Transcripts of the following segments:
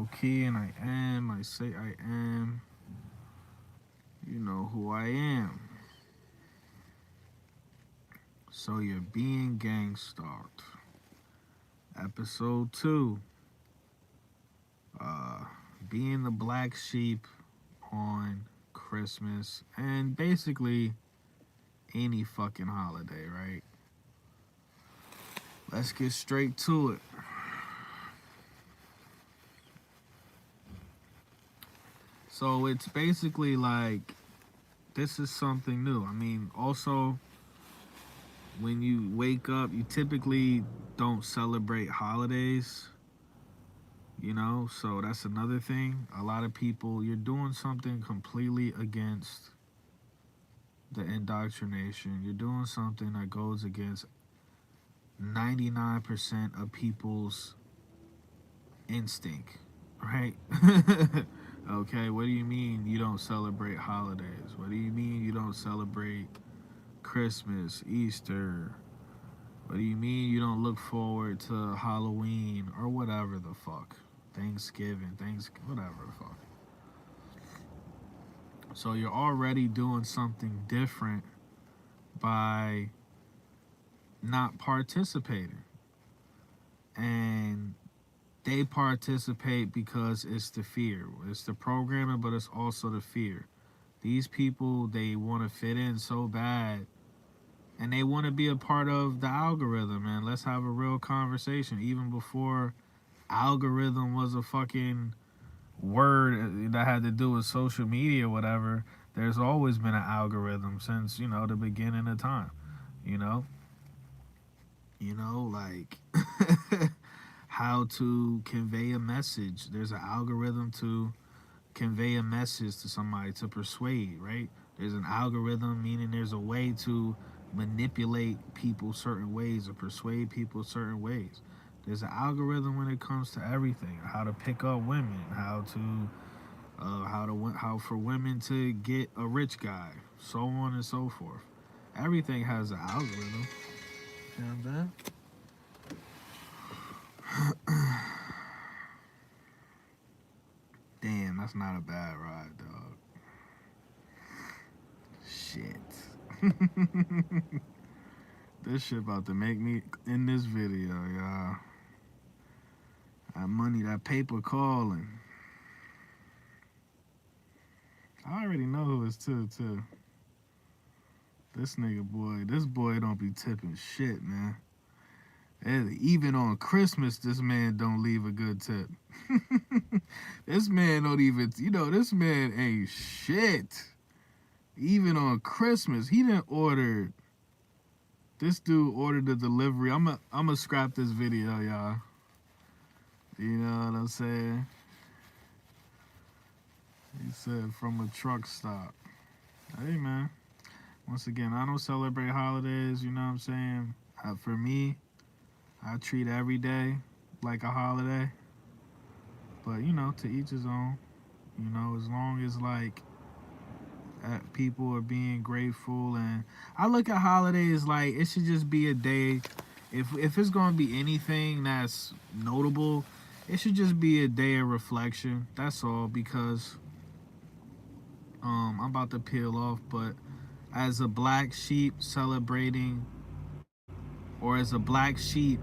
low key, and I am. I say I am. You know who I am. So you're being gangstalked. Episode 2. Uh, being the black sheep on Christmas and basically any fucking holiday, right? Let's get straight to it. So it's basically like this is something new. I mean, also when you wake up, you typically don't celebrate holidays, you know? So that's another thing. A lot of people, you're doing something completely against the indoctrination. You're doing something that goes against 99% of people's instinct, right? Okay, what do you mean you don't celebrate holidays? What do you mean you don't celebrate Christmas, Easter? What do you mean you don't look forward to Halloween or whatever the fuck? Thanksgiving, whatever the fuck. So you're already doing something different by not participating. And they participate because it's the fear. It's the programming, but it's also the fear. These people, they want to fit in so bad and they want to be a part of the algorithm, man. Let's have a real conversation. Even before algorithm was a fucking word that had to do with social media or whatever, there's always been an algorithm since, the beginning of time, you know? Like how to convey a message. There's an algorithm to convey a message to somebody, to persuade, right? There's an algorithm, meaning there's a way to manipulate people certain ways or persuade people certain ways. There's an algorithm when it comes to everything. How to pick up women, how for women to get a rich guy, so on and so forth. Everything has an algorithm. You know what I'm saying? Damn, that's not a bad ride, dog. Shit. This shit about to make me in this video, y'all. That money, that paper calling. I already know who it's too. This nigga boy, this boy don't be tipping shit, man. And even on Christmas, this man don't leave a good tip. This man don't even, this man ain't shit. Even on Christmas, he didn't order. This dude ordered the delivery. I'ma scrap this video, y'all. You know what I'm saying? He said from a truck stop. Hey, man. Once again, I don't celebrate holidays, you know what I'm saying? For me, I treat every day like a holiday. But, to each his own. As long as, people are being grateful. And I look at holidays like it should just be a day. If it's going to be anything that's notable, it should just be a day of reflection. That's all, because I'm about to peel off, but as a black sheep celebrating, or as a black sheep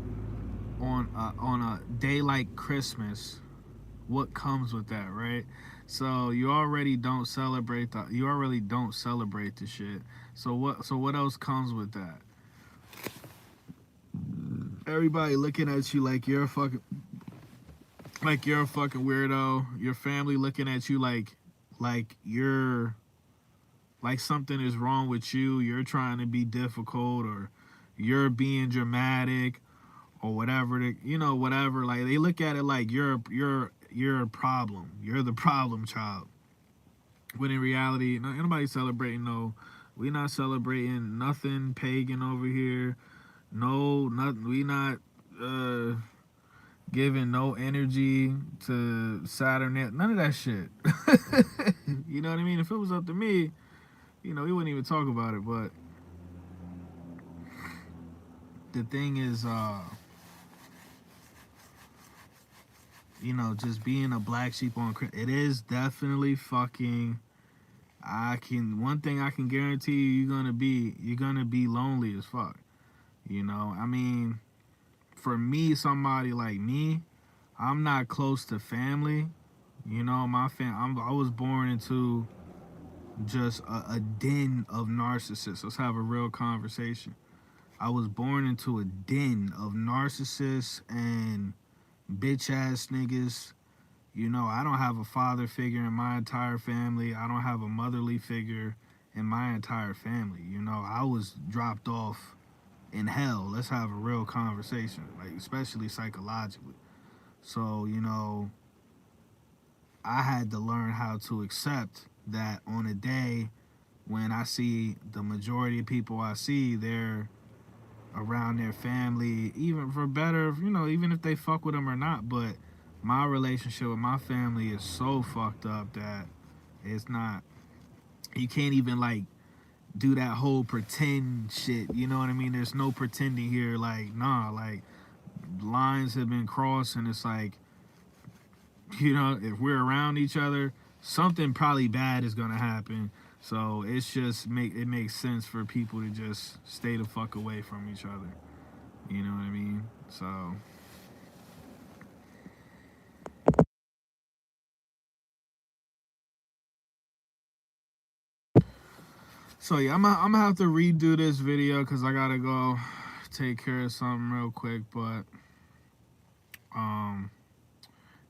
on a day like Christmas, what comes with that, right? So you already don't celebrate the shit. So what else comes with that? Everybody looking at you like you're a fucking weirdo. Your family looking at you like you're like something is wrong with you. You're trying to be difficult, or you're being dramatic, or whatever. Whatever. Like they look at it like you're a problem. You're the problem child. When in reality, nobody celebrating. No, we not celebrating nothing pagan over here. No, nothing. We not giving no energy to Saturn. None of that shit. You know what I mean? If it was up to me, we wouldn't even talk about it. But the thing is, just being a black sheep on it is definitely fucking. One thing I can guarantee you, you're gonna be lonely as fuck. I mean, for me, somebody like me, I'm not close to family. I was born into just a den of narcissists. Let's have a real conversation. I was born into a den of narcissists and bitch ass niggas. I don't have a father figure in my entire family. I don't have a motherly figure in my entire family. I was dropped off in hell. Let's have a real conversation, like especially psychologically. So, I had to learn how to accept that on a day when I see the majority of people I see, they're around their family, even for better, even if they fuck with them or not. But my relationship with my family is so fucked up that it's not, you can't even like do that whole pretend shit. You know what I mean? There's no pretending here. Like, nah, like lines have been crossed, and it's like, if we're around each other, something probably bad is gonna happen. So it makes sense for people to just stay the fuck away from each other. You know what I mean? So yeah, I'm gonna have to redo this video because I gotta go take care of something real quick. But um,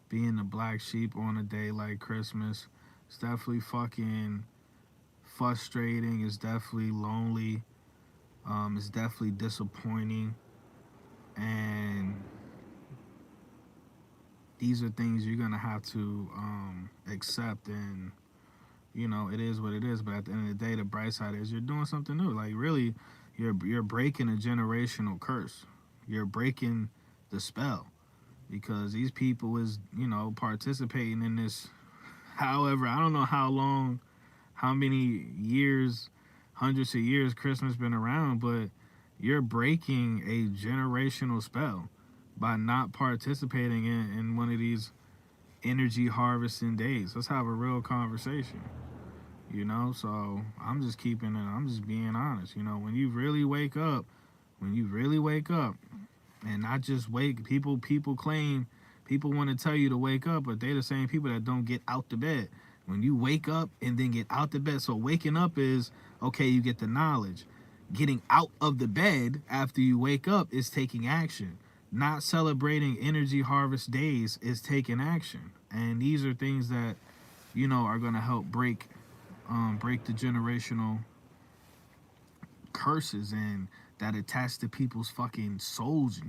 being the black sheep on a day like Christmas, it's definitely fucking frustrating. It's definitely lonely. It's definitely disappointing, and these are things you're gonna have to accept. And it is what it is. But at the end of the day, the bright side is you're doing something new. Like really, you're breaking a generational curse. You're breaking the spell because these people is participating in this. However, I don't know how long, how many years, hundreds of years Christmas been around, but you're breaking a generational spell by not participating in one of these energy harvesting days. Let's have a real conversation. So I'm just being honest. When you really wake up, and not just wake, people claim, people want to tell you to wake up, but they're the same people that don't get out the bed. When you wake up and then get out the bed, so waking up is, okay, you get the knowledge. Getting out of the bed after you wake up is taking action. Not celebrating energy harvest days is taking action. And these are things that, are going to help break the generational curses and that attach to people's fucking souls and